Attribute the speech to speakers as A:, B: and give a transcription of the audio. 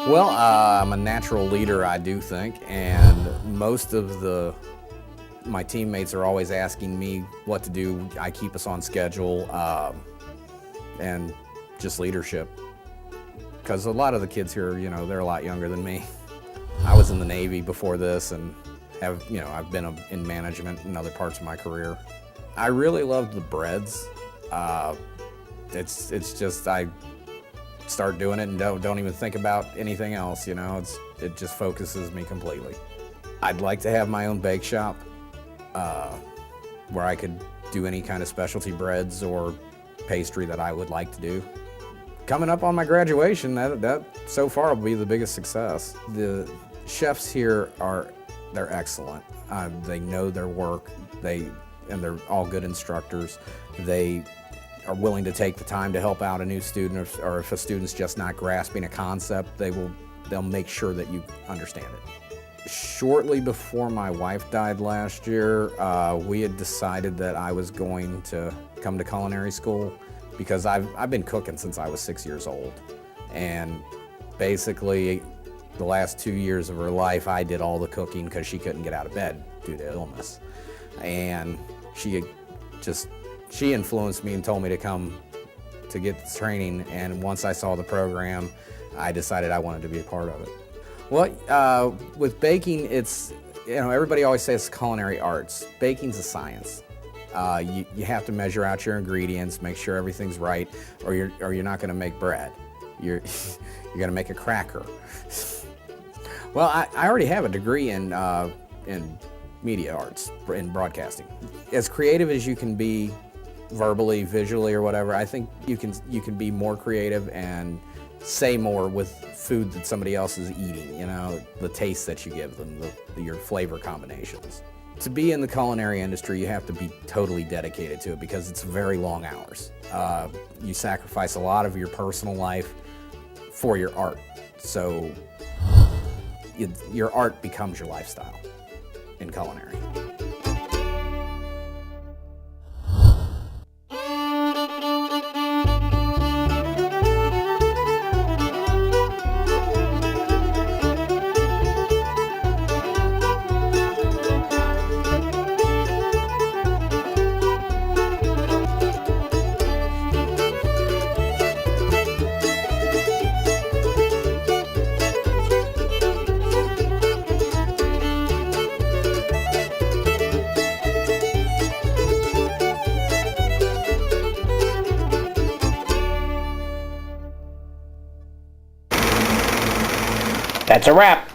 A: Well, I'm a natural leader, I do think, and most of my teammates are always asking me what to do. I keep us on schedule, and just leadership. Because a lot of the kids here, they're a lot younger than me. I was in the Navy before this, and I've been in management in other parts of my career. I really loved the breads. It's just I start doing it and don't even think about anything else. It just focuses me completely. I'd like to have my own bake shop where I could do any kind of specialty breads or pastry that I would like to do. Coming up on my graduation, that so far will be the biggest success. The chefs here they're excellent. They know their work. And they're all good instructors. They are willing to take the time to help out a new student, or if a student's just not grasping a concept, they'll make sure that you understand it. Shortly before my wife died last year, we had decided that I was going to come to culinary school because I've been cooking since I was 6 years old. And basically, the last 2 years of her life, I did all the cooking because she couldn't get out of bed due to illness. And she influenced me and told me to come to get this training, and once I saw the program, I decided I wanted to be a part of it. Well, with baking, it's, everybody always says culinary arts. Baking's a science. You have to measure out your ingredients, make sure everything's right, or you're not gonna make bread. You're gonna make a cracker. Well, I already have a degree in media arts, in broadcasting. As creative as you can be, verbally, visually, or whatever, I think you can be more creative and say more with food that somebody else is eating, the taste that you give them, your flavor combinations. To be in the culinary industry, you have to be totally dedicated to it because it's very long hours. You sacrifice a lot of your personal life for your art, so your art becomes your lifestyle in culinary.
B: That's a wrap.